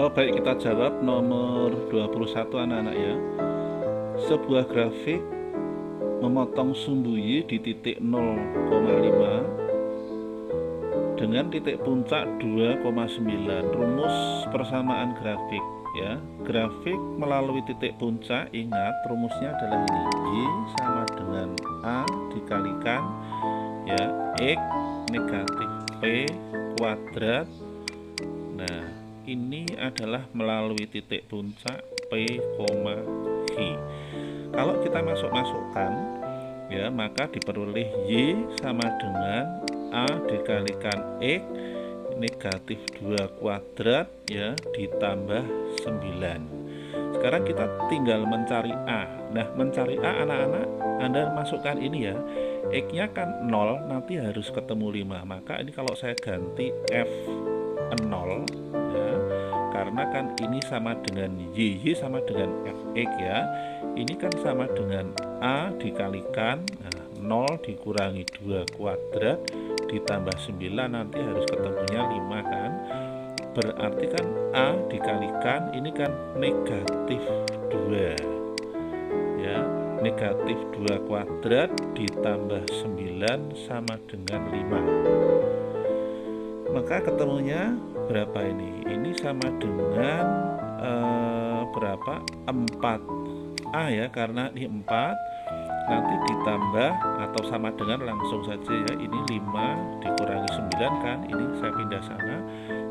Oh baik, kita jawab nomor 21 anak-anak ya. Sebuah grafik memotong sumbu Y di titik 0,5 dengan titik puncak 2,9. Rumus persamaan grafik ya. Grafik melalui titik puncak, ingat rumusnya adalah ini. Y sama dengan A dikalikan ya X negatif P kuadrat. Nah, ini adalah melalui titik puncak P, Q. Kalau kita masukkan ya, maka diperoleh Y sama dengan A dikalikan X negatif 2 kuadrat ya ditambah 9. Sekarang kita tinggal mencari A. Nah, mencari A anak-anak, Anda masukkan ini ya. X-nya kan 0, nanti harus ketemu 5. Maka ini kalau saya ganti F0 ya, karena kan ini sama dengan Y sama dengan Fx ya. Ini kan sama dengan A dikalikan 0 dikurangi 2 kuadrat ditambah 9, nanti harus ketemunya 5 kan. Berarti kan A dikalikan ini kan negatif 2 ya, negatif 2 kuadrat ditambah 9 sama dengan 5. Maka ketemunya berapa ini? Ini sama dengan berapa? 4A ya, karena ini 4 nanti ditambah atau sama dengan langsung saja ya, ini 5 dikurangi 9 kan, ini saya pindah sana,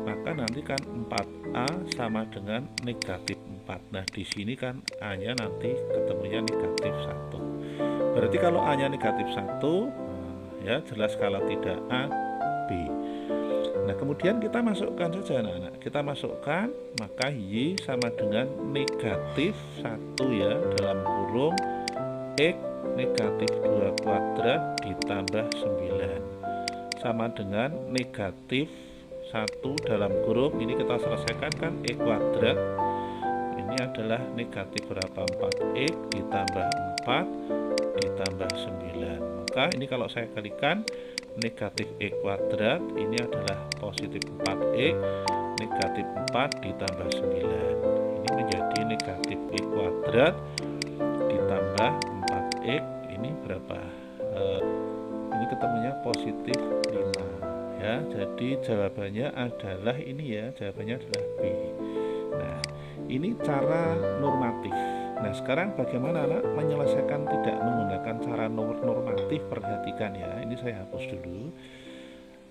maka nanti kan 4A sama dengan negatif 4. Nah di sini kan A nya nanti ketemunya negatif 1. Berarti kalau A nya negatif 1 ya jelas, kalau tidak A, B. Nah kemudian kita masukkan saja anak-anak, kita masukkan, maka Y sama dengan negatif 1 ya, dalam kurung X negatif 2 kuadrat ditambah 9 sama dengan negatif 1 dalam kurung, ini kita selesaikan kan X kuadrat, ini adalah negatif berapa, 4X ditambah 4 ditambah 9. Maka ini kalau saya kalikan negatif X kuadrat, ini adalah positif 4X negatif 4 ditambah 9, ini menjadi negatif X kuadrat ditambah 4X, ini berapa? Ini ketemunya positif 5 ya. Jadi jawabannya adalah ini ya, jawabannya adalah B. Nah ini cara normatif. Nah sekarang bagaimana anak menyelesaikan tidak menggunakan cara normatif? Perhatikan ya, ini saya hapus dulu.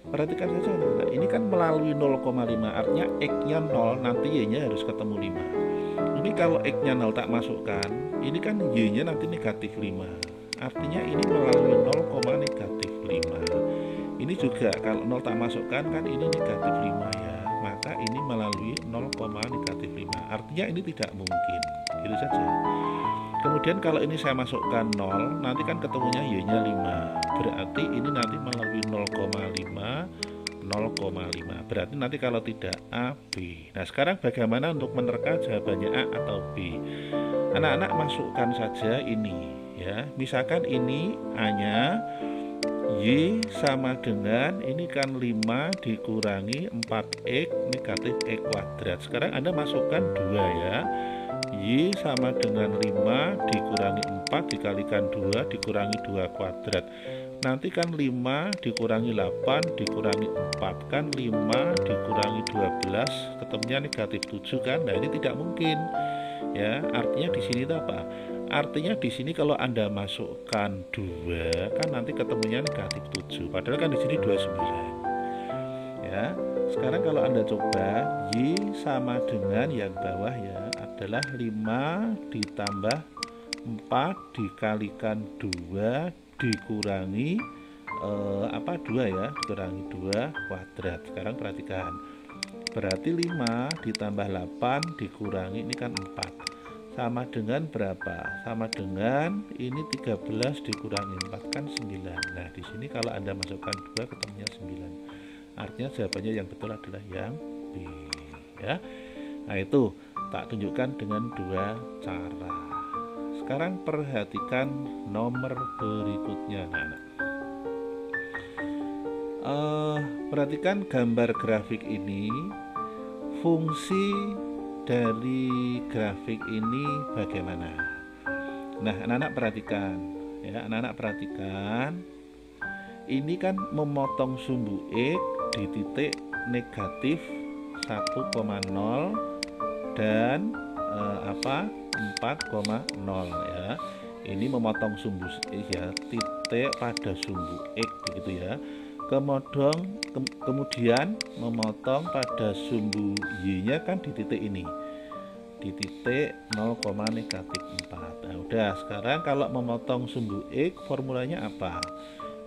Perhatikan saja anak, ini kan melalui 0,5, artinya X nya 0, nanti Y nya harus ketemu 5. Ini kalau X nya 0 tak masukkan, ini kan Y nya nanti negatif 5, artinya ini melalui 0, negatif 5. Ini juga kalau 0 tak masukkan kan ini negatif 5 ya, maka ini melalui 0, negatif 5, artinya ini tidak mungkin, gitu saja. Kemudian kalau ini saya masukkan 0, nanti kan ketemunya Y nya 5, berarti ini nanti melalui 0,5, 0,5, berarti nanti kalau tidak A, B. Nah sekarang bagaimana untuk menerka jawabannya A atau B? Anak-anak masukkan saja ini ya, misalkan ini A nya Y sama dengan ini kan 5 dikurangi 4X negatif X kuadrat. Sekarang Anda masukkan 2 ya, Y sama dengan 5 dikurangi 4 dikalikan 2 dikurangi 2 kuadrat, nanti kan 5 dikurangi 8 dikurangi 4 kan 5 dikurangi 12 ketemunya negatif 7 kan. Nah ini tidak mungkin ya, artinya di sini itu apa? Artinya di sini kalau Anda masukkan 2 kan nanti ketemunya negatif 7, padahal kan di sini 29 ya. Sekarang kalau Anda coba Y sama dengan yang bawah ya, adalah 5 ditambah 4 dikalikan 2 dikurangi 2 ya, dikurangi 2 kuadrat. Sekarang perhatikan, berarti 5 ditambah 8 dikurangi ini kan 4 sama dengan berapa? Sama dengan ini 13 dikurangi 4 kan 9. Nah di sini kalau Anda masukkan 2 ketemunya 9, artinya jawabannya yang betul adalah yang B ya. Nah itu tak tunjukkan dengan 2 cara. Sekarang perhatikan nomor berikutnya anak-anak. Perhatikan gambar grafik ini, fungsi dari grafik ini bagaimana? Nah, anak-anak perhatikan ya, anak-anak perhatikan. Ini kan memotong sumbu X di titik negatif 1,0 dan 4,0 ya. Ini memotong sumbu X ya, titik pada sumbu X begitu ya. Kemudian memotong pada sumbu Y-nya kan di titik ini, di titik 0, negatif 4. Nah, udah, sekarang kalau memotong sumbu X formulanya apa?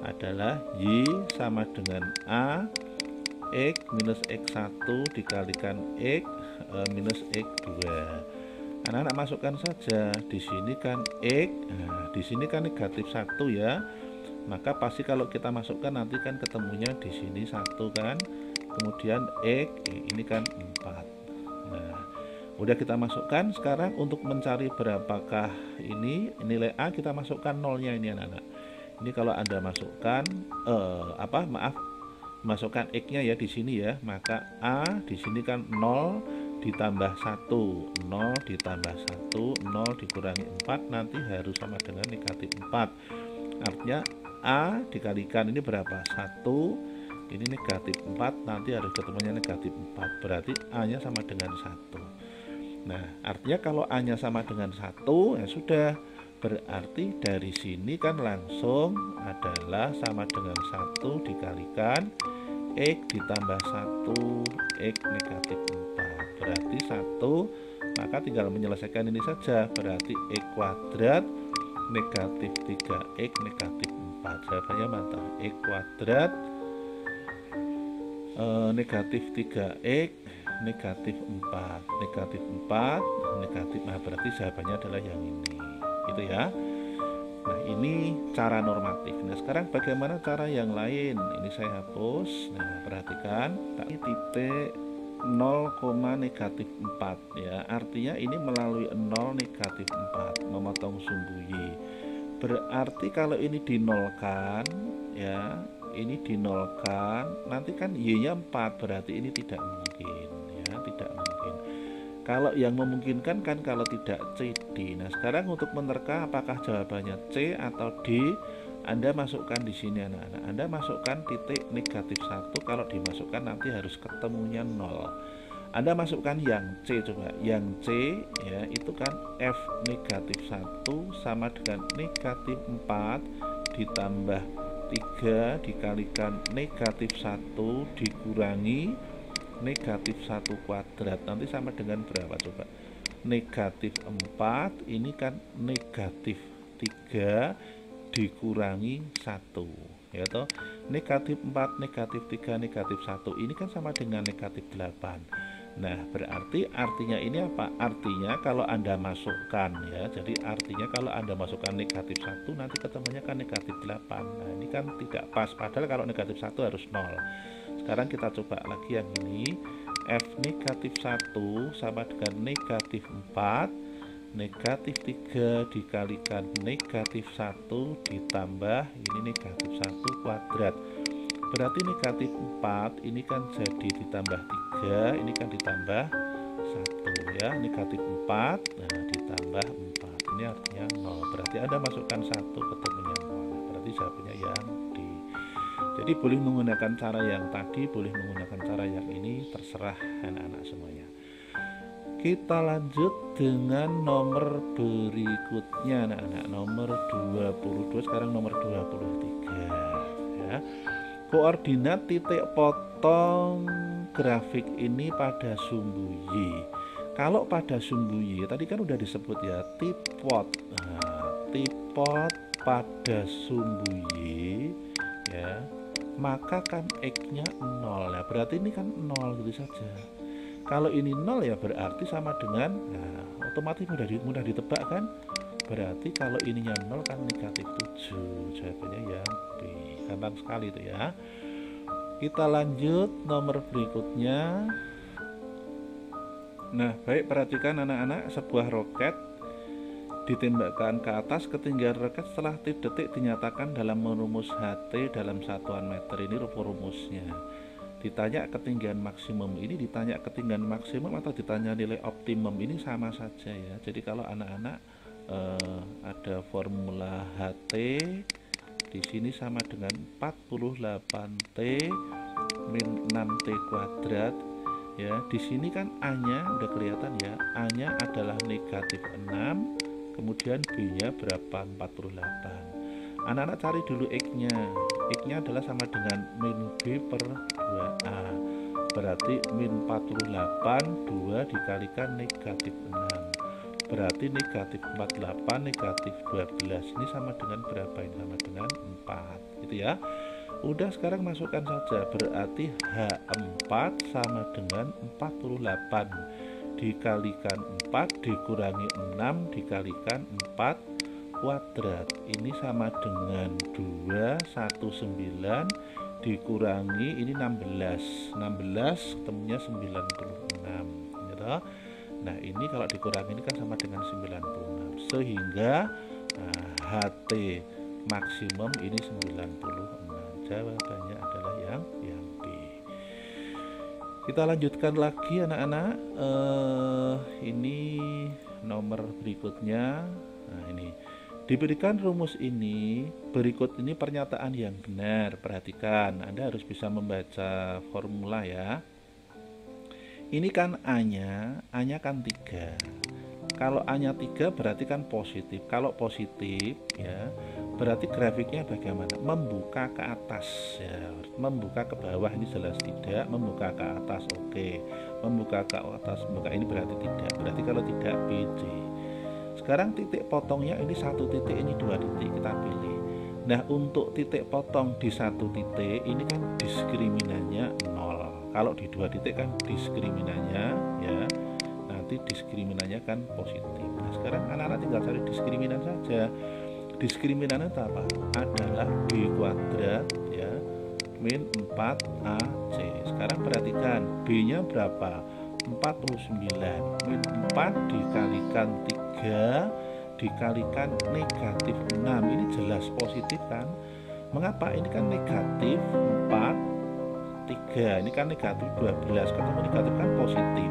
Adalah Y sama dengan A X minus X1 dikalikan X minus X2. Anak-anak masukkan saja. Di sini kan X, nah, di sini kan negatif 1 ya. Maka pasti kalau kita masukkan nanti kan ketemunya di sini 1 kan. Kemudian X ini kan 4. Nah, udah kita masukkan. Sekarang untuk mencari berapakah ini nilai A, kita masukkan nolnya ini anak-anak. Ini kalau Anda masukkan masukkan X-nya ya di sini ya, maka A di sini kan 0 ditambah 1, 0 ditambah 1, 0 dikurangi 4 nanti harus sama dengan negatif 4. Artinya A dikalikan ini berapa? 1, ini negatif 4, nanti harus ketemunya negatif 4. Berarti A-nya sama dengan 1. Nah, artinya kalau A-nya sama dengan 1, ya sudah. Berarti dari sini kan langsung adalah sama dengan 1 dikalikan X ditambah 1 X negatif 4. Berarti 1, maka tinggal menyelesaikan ini saja. Berarti X kuadrat negatif 3X negatif 4. Jawabannya mantap. X kuadrat negatif 3X negatif 4. Negatif 4 negatif. Nah, berarti jawabannya adalah yang ini. Gitu ya. Nah, ini cara normatif. Nah, sekarang bagaimana cara yang lain? Ini saya hapus. Nah, perhatikan ini titik 0, negatif 4 ya. Artinya ini melalui 0 negatif 4 memotong sumbu Y. Berarti kalau ini dinolkan ya, ini dinolkan, nanti kan Y-nya 4, berarti ini tidak mungkin ya, tidak mungkin. Kalau yang memungkinkan kan kalau tidak C, D. Nah, sekarang untuk menerka apakah jawabannya C atau D, Anda masukkan di sini anak-anak. Anda masukkan titik negatif 1, kalau dimasukkan nanti harus ketemunya 0. Anda masukkan yang C coba. Yang C ya, itu kan F negatif 1 sama dengan negatif 4 ditambah 3 dikalikan negatif 1 dikurangi negatif 1 kuadrat, nanti sama dengan berapa coba? Negatif 4, ini kan negatif 3 dikurangi 1 ya toh. Negatif 4, negatif 3, negatif 1 ini kan sama dengan negatif 8. Nah, berarti artinya ini apa? Artinya kalau Anda masukkan ya, jadi artinya kalau Anda masukkan negatif 1 nanti ketemunya kan negatif 8. Nah, ini kan tidak pas, padahal kalau negatif 1 harus 0. Sekarang kita coba lagi yang ini. F negatif 1 sama dengan negatif 4, negatif 3 dikalikan negatif 1 ditambah ini negatif 1 kuadrat. Berarti negatif 4 ini kan jadi ditambah 3, ini kan ditambah 1 ya. Negatif 4 nah ditambah 4, ini artinya 0. Berarti Anda masukkan 1 ketemunya 0. Berarti jawabannya yang D. Jadi boleh menggunakan cara yang tadi, boleh menggunakan cara yang ini, terserah anak-anak semuanya. Kita lanjut dengan nomor berikutnya anak-anak. Nomor 22, sekarang nomor 23 ya. Koordinat titik potong grafik ini pada sumbu Y. Kalau pada sumbu Y tadi kan udah disebut ya, tipot. Nah, tipot pada sumbu Y ya, maka kan X-nya 0 ya, berarti ini kan 0 gitu saja. Kalau ini 0 ya berarti sama dengan, nah otomatis mudah ditebak kan. Berarti kalau ininya 0 kan negatif 7. Jawabannya yang B. Gampang sekali itu ya. Kita lanjut nomor berikutnya. Nah, baik, perhatikan anak-anak, sebuah roket ditembakkan ke atas, ketinggian roket setelah detik dinyatakan dalam merumus HT dalam satuan meter. Ini rumusnya. Ditanya ketinggian maksimum, ini ditanya ketinggian maksimum atau ditanya nilai optimum, ini sama saja ya. Jadi kalau anak-anak ada formula HT di sini sama dengan 48T min 6T kuadrat ya. Di sini kan A-nya udah kelihatan ya, A-nya adalah negatif 6, kemudian B-nya berapa? 48. Anak-anak cari dulu X-nya. X-nya adalah sama dengan min B per 2A, berarti min 48 2 dikalikan negatif 6, berarti negatif 48 negatif 12, ini sama dengan berapa? Ini sama dengan 4 gitu ya. Udah, sekarang masukkan saja, berarti H4 sama dengan 48 dikalikan 4 dikurangi 6 dikalikan 4 kuadrat, ini sama dengan 219 dikurangi ini 16 ketemunya 96 gitu. Nah ini kalau dikurangi ini kan sama dengan 96, sehingga HT maksimum ini 96. Jawabannya adalah yang B. Kita lanjutkan lagi anak-anak. Ini nomor berikutnya. Nah ini diberikan rumus ini, berikut ini pernyataan yang benar. Perhatikan, Anda harus bisa membaca formula ya. Ini kan A-nya kan 3. Kalau A-nya 3 berarti kan positif. Kalau positif ya, berarti grafiknya bagaimana? Membuka ke atas ya. Membuka ke bawah ini jelas tidak, membuka ke atas oke. Membuka ke atas, membuka ini berarti tidak. Berarti kalau tidak BC. Sekarang titik potongnya ini 1 titik, ini 2 titik, kita pilih. Nah untuk titik potong di 1 titik ini kan diskriminannya 0. Kalau di 2 titik kan diskriminannya ya, nanti diskriminannya kan positif. Nah sekarang anak-anak tinggal cari diskriminan saja. Diskriminannya apa? Adalah B kuadrat ya min 4AC. Sekarang perhatikan B nya berapa? 49 min 4 dikalikan 3 dikalikan negatif 6, ini jelas positif kan? Mengapa? Ini kan negatif 4 3, ini kan negatif 12, ketemu negatif kan positif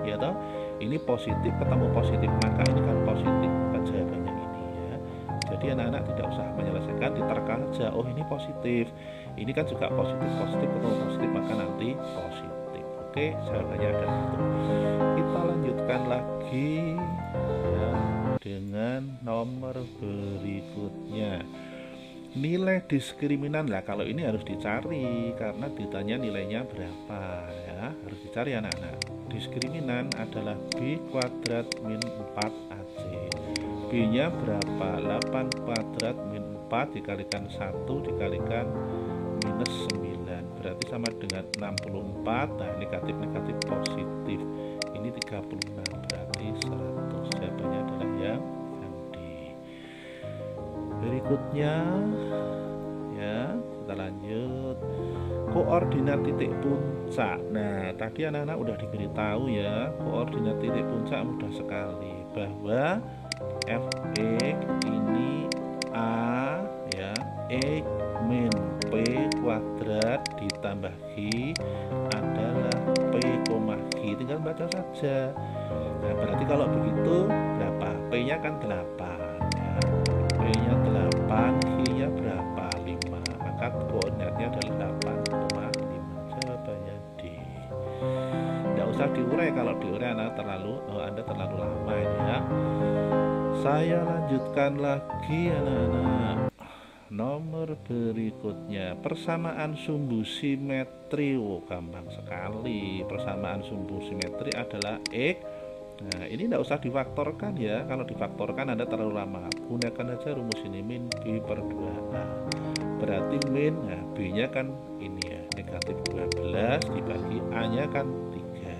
ya toh? Ini positif ketemu positif, maka ini kan positif, bukan jawabannya ini ya. Jadi anak-anak tidak usah menyelesaikan, diterka saja, oh ini positif, ini kan juga positif ketemu positif, maka nanti positif. Oke, jawabannya adalah itu. Kita lanjutkan lagi ya, dengan nomor berikutnya. Nilai diskriminan lah, kalau ini harus dicari karena ditanya nilainya berapa ya, harus dicari anak-anak. Diskriminan adalah B kuadrat min 4AC. B nya berapa? 8 kuadrat min 4 dikalikan 1 dikalikan minus 9, berarti sama dengan 64. Nah negatif positif, ini 36, berarti 100. Jawabannya adalah yang D. Berikutnya ya, kita lanjut. Koordinat titik puncak. Nah tadi anak-anak udah diberitahu ya, koordinat titik puncak mudah sekali, bahwa Fx ini A ya, X min P kuadrat ditambah G adalah P, G, tinggal baca saja. Nah berarti kalau begitu berapa? P nya kan 8 ya. P nya 8, G nya berapa? 5, maka koordinatnya adalah 8,5. Jawabannya D. Tidak usah diurai, kalau diurai Anda terlalu lama ini ya. Saya lanjutkan lagi anak-anak. Nomor berikutnya, persamaan sumbu simetri. Oh, gampang sekali. Persamaan sumbu simetri adalah X. Nah, ini tidak usah difaktorkan ya. Kalau difaktorkan Anda terlalu lama. Gunakan aja rumus ini, min B per 2A. Berarti min, nah B-nya kan ini ya, negatif 12 dibagi A-nya kan 3.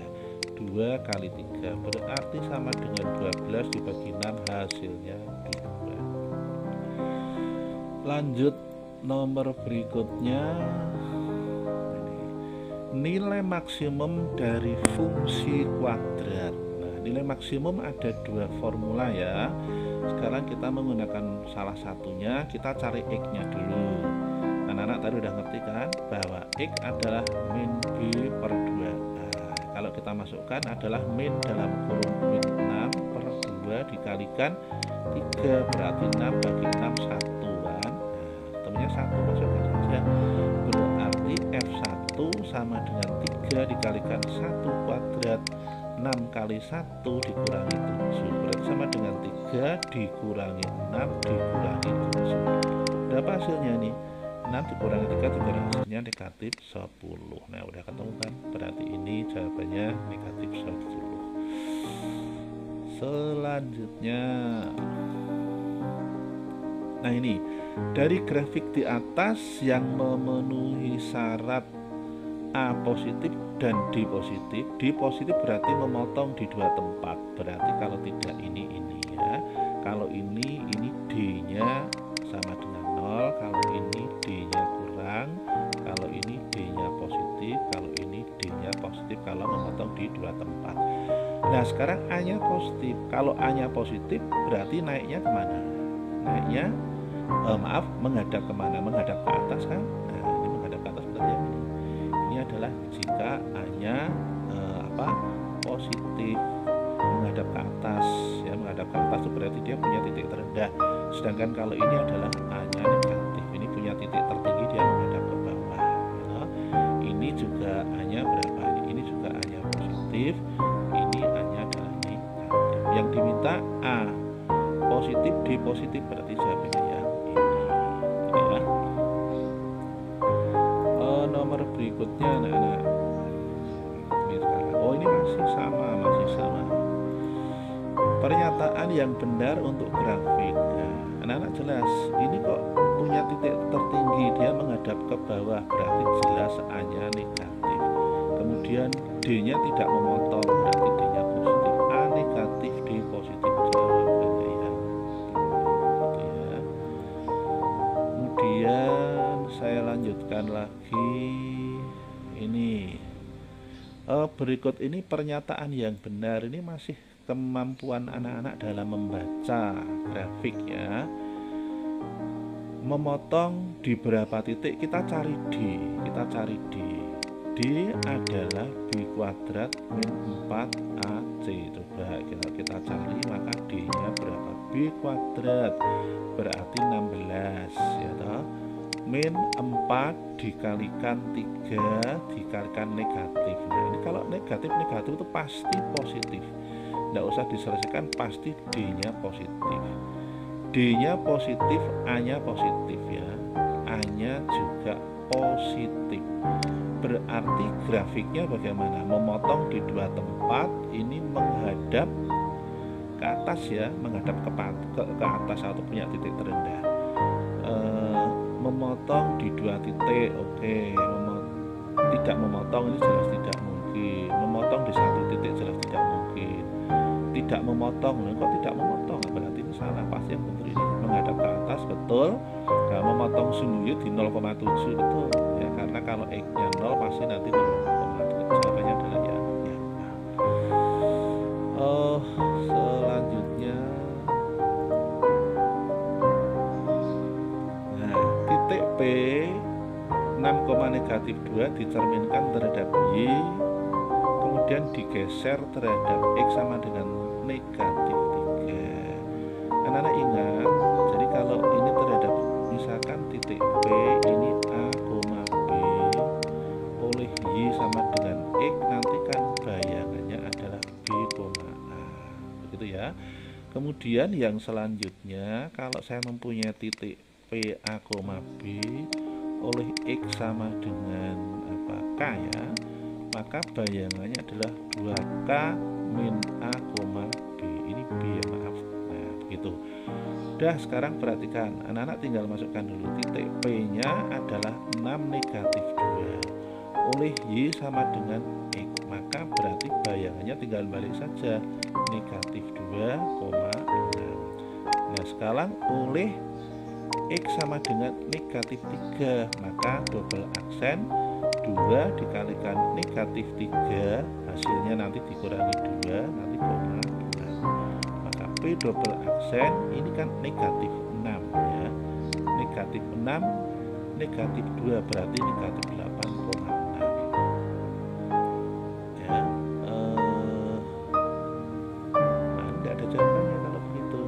2 kali 3 berarti sama dengan 12 dibagi 6, hasilnya 2. Lanjut nomor berikutnya, nilai maksimum dari fungsi kuadrat. Nah, nilai maksimum ada 2 formula ya. Sekarang kita menggunakan salah satunya, kita cari X nya dulu. anak-anak tadi udah ngerti kan bahwa X adalah min B per 2. Nah, kalau kita masukkan adalah min dalam kurung min 6 per 2 dikalikan 3, berarti 6 bagi 6 1 kan. Nah, ketemunya 1, masukkan saja. Berarti F1 sama dengan 3 dikalikan 1 kuadrat 6 kali 1 dikurangi 7, berarti sama dengan 3 dikurangi 6 dikurangi 7. Berapa hasilnya nih? 6 dikurangi 3 dikurangi hasilnya negatif 10. Nah udah ketemu kan, berarti ini jawabannya negatif 10. Selanjutnya, nah ini dari grafik di atas yang memenuhi syarat A positif dan D positif. D positif berarti memotong di dua tempat, berarti kalau tidak ini ya. Kalau ini D-nya sama dengan 0, kalau ini D-nya kurang, kalau ini D-nya positif, kalau ini D-nya positif kalau memotong di dua tempat. Nah sekarang A-nya positif. Kalau A-nya positif berarti naiknya kemana? Naiknya menghadap kemana? Menghadap ke atas kan? Nah ini menghadap ke atas berarti yang ini adalah jika A-nya positif menghadap ke atas ya, menghadap ke atas itu berarti dia punya titik terendah. Sedangkan kalau ini adalah A-nya negatif, ini punya titik tertinggi, dia menghadap ke bawah ya. Ini juga A-nya berapa? Ini juga A-nya positif, ini A-nya adalah negatif. Yang diminta A positif, D positif, berarti jawabannya yang ini ya. Nomor berikutnya anak-anak, ini sekarang, ini masih sama. Pernyataan yang benar untuk grafik. Nah, anak-anak jelas, ini kok punya titik tertinggi, dia menghadap ke bawah, berarti jelas A-nya negatif. Kemudian D-nya tidak memotong, berarti D-nya positif. A negatif, D positif, jawabannya yang gitu ya. Kemudian saya lanjutkan lagi. Ini berikut ini pernyataan yang benar. Ini masih kemampuan anak-anak dalam membaca grafik ya. Memotong di berapa titik, kita cari D. D adalah B kuadrat min 4AC. Coba kita cari, maka D-nya berapa? B kuadrat berarti 16 ya toh. Min 4 dikalikan 3 dikalikan negatif. Nah ini kalau negatif itu pasti positif, tidak usah diselesaikan, pasti D-nya positif. D-nya positif, A-nya positif ya, A-nya juga positif. Berarti grafiknya bagaimana? Memotong di dua tempat, ini menghadap ke atas ya, menghadap ke atas atau punya titik terendah. Memotong di dua titik, oke. Tidak memotong ini jelas tidak mungkin. Memotong di satu titik jelas tidak mungkin. Tidak memotong, kok tidak memotong? Berarti ini salah, pasti yang benar ini menghadap ke atas, betul. Kalau memotong sungguh di 0,7 betul ya, karena kalau X-nya 0 pasti nanti 0,7. Jawabannya adalah ya. Selanjutnya, nah titik P 6,-2 dicerminkan terhadap Y, kemudian digeser terhadap X sama dengan negatif 3. Anak-anak ingat, jadi kalau ini terhadap misalkan titik P ini A, B oleh Y sama dengan X, nanti kan bayangannya adalah B, A, begitu ya. Kemudian yang selanjutnya, kalau saya mempunyai titik P, A, B oleh X sama dengan K ya, maka bayangannya adalah 2K min A, B. Ini B ya, maaf. Nah begitu. Udah, sekarang perhatikan, anak-anak tinggal masukkan dulu. Titik P nya adalah 6 negatif 2 oleh Y sama dengan X, maka berarti bayangannya tinggal balik saja, negatif 2,6. Nah sekarang oleh X sama dengan negatif 3, maka double aksen 2 dikalikan negatif 3, hasilnya nanti dikurangi 2, nanti koma 6. Maka P double aksen ini kan negatif 6 ya. Negatif 6 negatif 2 berarti negatif 8,6 ya. Nah, tidak ada jawabannya kalau begitu.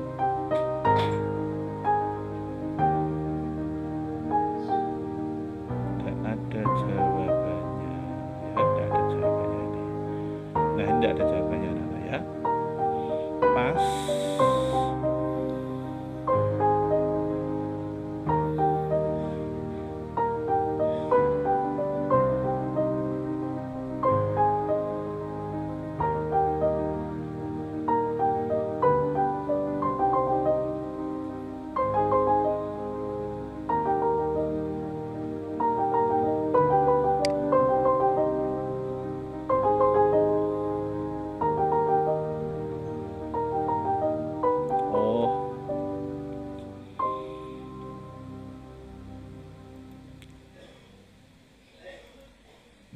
Tidak ada jawabannya ya, tidak ada jawabannya ini. Nah, ini tidak ada jawabannya anak-anak ya. Pas.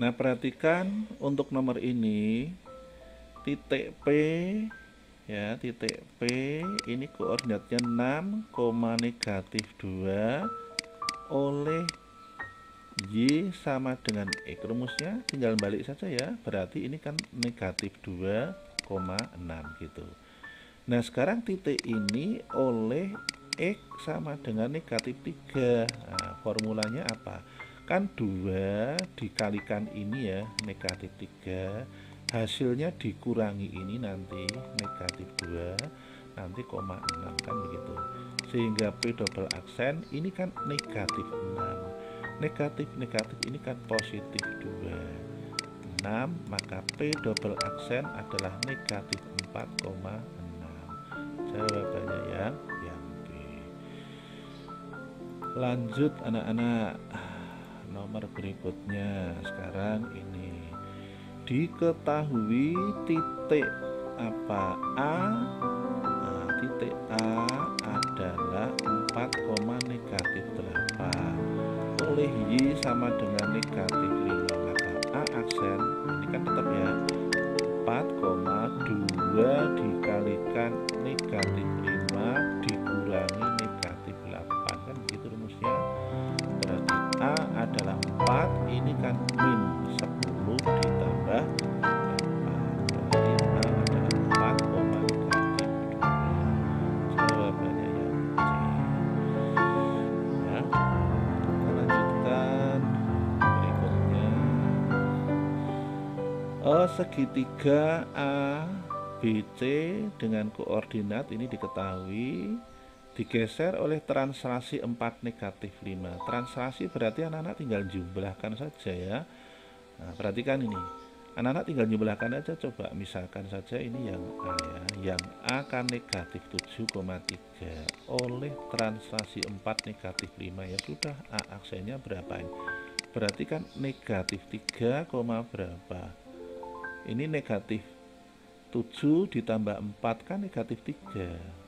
Nah, perhatikan untuk nomor ini titik P ya, titik P ini koordinatnya 6, negatif 2 oleh Y sama dengan X. Rumusnya tinggal balik saja ya, berarti ini kan negatif 2,6 gitu. Nah, sekarang titik ini oleh X sama dengan negatif 3. Nah, formulanya apa? Kan 2 dikalikan ini ya, negatif 3, hasilnya dikurangi ini nanti negatif 2, nanti koma 6 kan begitu. Sehingga P double aksen ini kan negatif 6. Negatif ini kan positif 2. 6, maka P double aksen adalah negatif 4,6. Jawabannya yang B. Lanjut anak-anak. Nomor berikutnya sekarang ini diketahui titik apa A. Nah, titik A adalah 4, negatif 8 oleh Y sama dengan negatif 5, maka A aksen ini kan tetap ya 4,2 dikalikan negatif 5 dikurangi negatif 8 kan begitu rumusnya. Berarti A adalah 4, ini kan min 10 ditambah 8, berarti A adalah 4, negatif 2. Jawabannya yang C ya. Kita lanjutkan berikutnya. Segitiga A B C dengan koordinat ini diketahui digeser oleh translasi 4, negatif 5. Translasi berarti anak-anak tinggal jumlahkan saja ya. Nah, perhatikan ini, anak-anak tinggal jumlahkan aja. Coba misalkan saja ini yang A ya, yang A kan negatif 7,3 oleh translasi 4, negatif 5 ya sudah. A aksennya berapa ini? Berarti kan negatif 3, berapa? Ini negatif 7 ditambah 4 kan negatif 3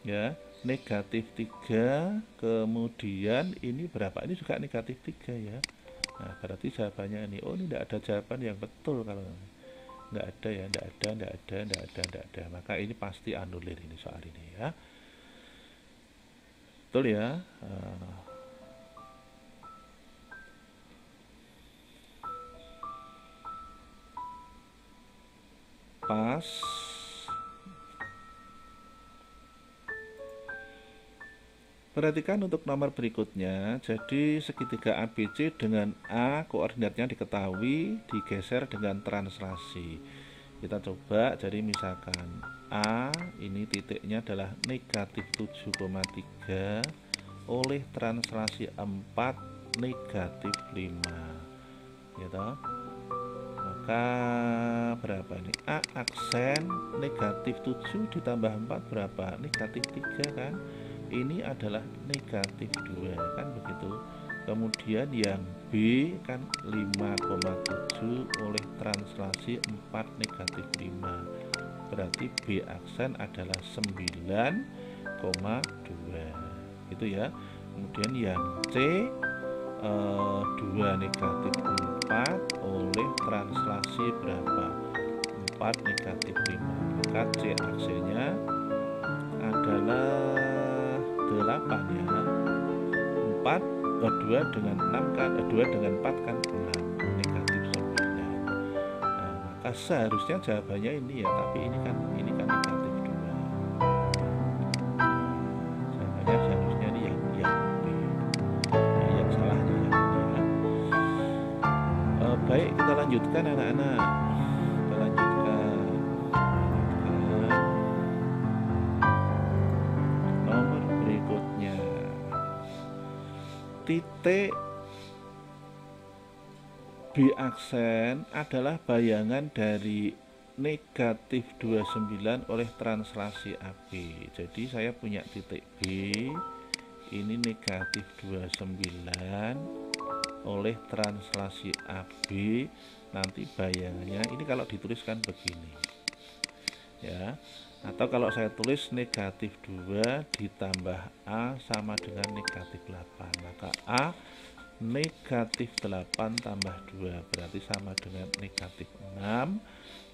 ya, negatif 3, kemudian ini berapa? Ini juga negatif 3 ya. Nah, berarti jawabannya ini, oh ini tidak ada jawaban yang betul kalau tidak ada ya, tidak ada, maka ini pasti anulir ini soal ini ya. Betul ya. Pas. Perhatikan untuk nomor berikutnya. Jadi segitiga ABC dengan A koordinatnya diketahui, digeser dengan translasi. Kita coba, jadi misalkan A ini titiknya adalah negatif 7,3 oleh translasi 4, negatif 5 gitu. Maka berapa ini? A aksen negatif 7 ditambah 4 berapa? Negatif 3 kan? Ini adalah negatif 2 kan begitu. Kemudian yang B kan 5,7 oleh translasi 4, negatif 5, berarti B aksen adalah 9,2 gitu ya. Kemudian yang C 2, negatif 4 oleh translasi berapa? 4, negatif 5, maka C aksennya adalah 8 ya. 4 4, 2 dengan 6 kan, 2 dengan 4 kan 6, negatif 9. Nah, maka seharusnya jawabannya ini ya, tapi ini kan negatif 2. Jawabannya seharusnya ini yang B. Nah, yang salahnya yang ini ya. Baik, kita lanjutkan anak-anak. Kita lanjutkan. Nomor berikutnya. Titik B aksen adalah bayangan dari negatif 29 oleh translasi AB. Jadi saya punya titik B, ini negatif 29 oleh translasi AB. Nanti bayangannya ini kalau dituliskan begini ya, atau kalau saya tulis negatif 2 ditambah A sama dengan negatif 8, maka A negatif 8 tambah 2 berarti sama dengan negatif 6.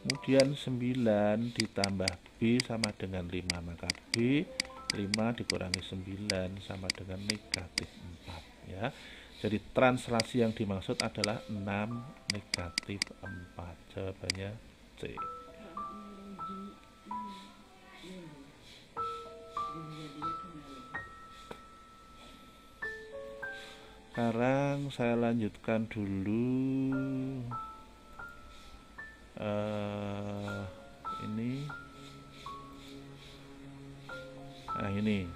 Kemudian 9 ditambah B sama dengan 5, maka B 5 dikurangi 9 sama dengan negatif 4 ya. Jadi translasi yang dimaksud adalah 6 negatif 4. Jawabannya C. Sekarang saya lanjutkan dulu ini. Nah, ini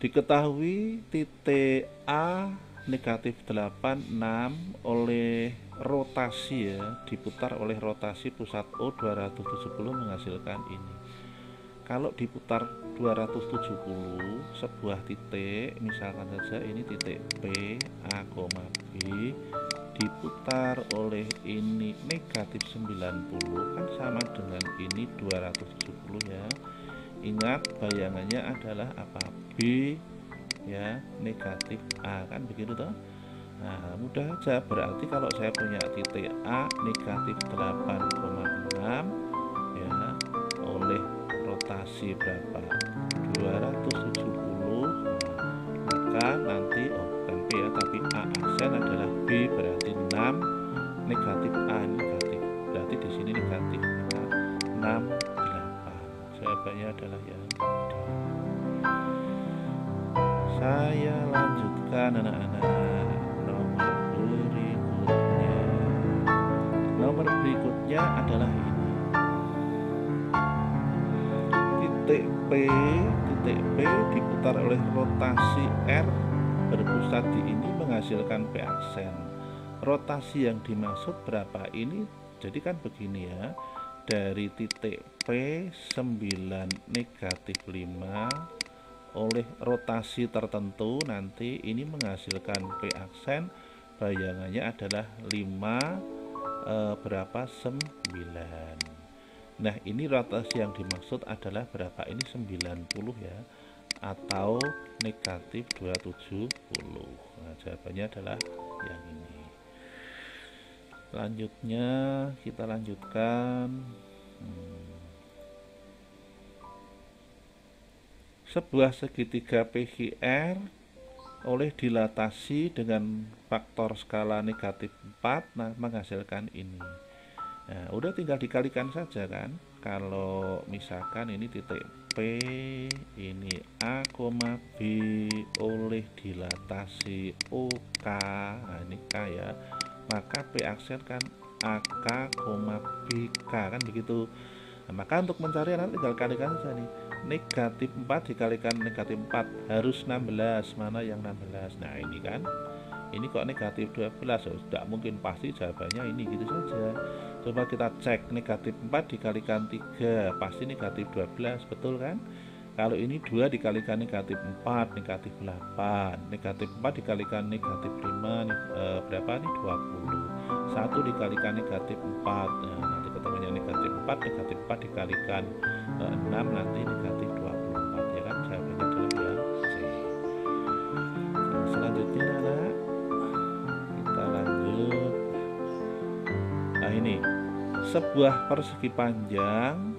diketahui titik A negatif 8, 6 oleh rotasi ya, diputar oleh rotasi pusat O 270 menghasilkan ini. Kalau diputar 270 sebuah titik, misalkan saja ini titik P, A, B, diputar oleh ini negatif 90 kan sama dengan ini 270 ya. Ingat bayangannya adalah apa? B ya, negatif A kan begitu toh. Nah, mudah aja, berarti kalau saya punya titik A negatif 8,6 ya oleh rotasi berapa? 270, maka nanti bukan P ya, tapi A aksen adalah B, berarti 6 negatif A negatif, berarti di sini negatif, maka 6 8. Jawabannya adalah yang D. Saya lanjutkan anak-anak. Nomor berikutnya adalah ini. Titik P diputar oleh rotasi R berpusat di ini menghasilkan P aksen. Rotasi yang dimaksud berapa ini? Jadi kan begini ya, dari titik P 9 negatif 5 oleh rotasi tertentu nanti ini menghasilkan P aksen, bayangannya adalah 5 berapa? 9. Nah, ini rotasi yang dimaksud adalah berapa? Ini 90 ya, atau negatif 270. Nah, jawabannya adalah yang ini. Selanjutnya kita lanjutkan. Sebuah segitiga PQR oleh dilatasi dengan faktor skala negatif 4 menghasilkan ini. Nah, udah tinggal dikalikan saja kan. Kalau misalkan ini titik P, ini A, B oleh dilatasi OK, nah ini K ya, maka P aksen kan AK, BK kan begitu. Nah, maka untuk mencari nanti tinggal kalikan saja nih, negatif 4 dikalikan negatif 4 harus 16, mana yang 16? Nah ini kan, ini kok negatif 12, oh, tidak mungkin, pasti jawabannya ini, gitu saja. Coba kita cek, negatif 4 dikalikan 3 pasti negatif 12, betul kan? Kalau ini 2 dikalikan negatif 4 negatif 8, negatif 4 dikalikan negatif 5 berapa nih? 20. 1 dikalikan negatif 4, nah, nanti ketemunya negatif 4 dikalikan 6 nanti negatif 24 ya kan, jawabannya adalah yang C. Nah, selanjutnya anak kita lanjut. Nah ini sebuah persegi panjang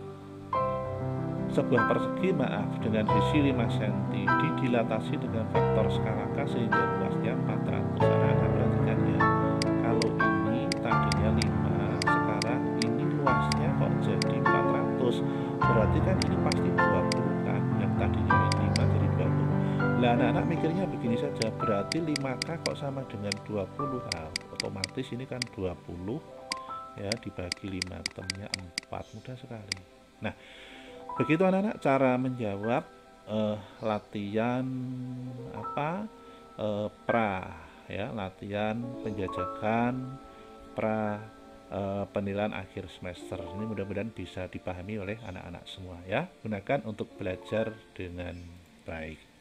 sebuah persegi dengan sisi 5 cm didilatasi dengan faktor skala K sehingga luasnya 400. Anak-anak perhatikan ya, kalau ini tadinya 5, sekarang ini luasnya kok jadi 400, berarti kan ini pasti 20 kan, yang tadinya 5 jadi 20. Nah, anak-anak mikirnya begini saja, berarti 5K kok sama dengan 20. Nah, otomatis ini kan 20 ya, dibagi 5 temennya 4, mudah sekali. Nah, begitu anak-anak cara menjawab latihan pra ya, latihan penjajakan pra penilaian akhir semester. Ini mudah-mudahan bisa dipahami oleh anak-anak semua ya. Gunakan untuk belajar dengan baik.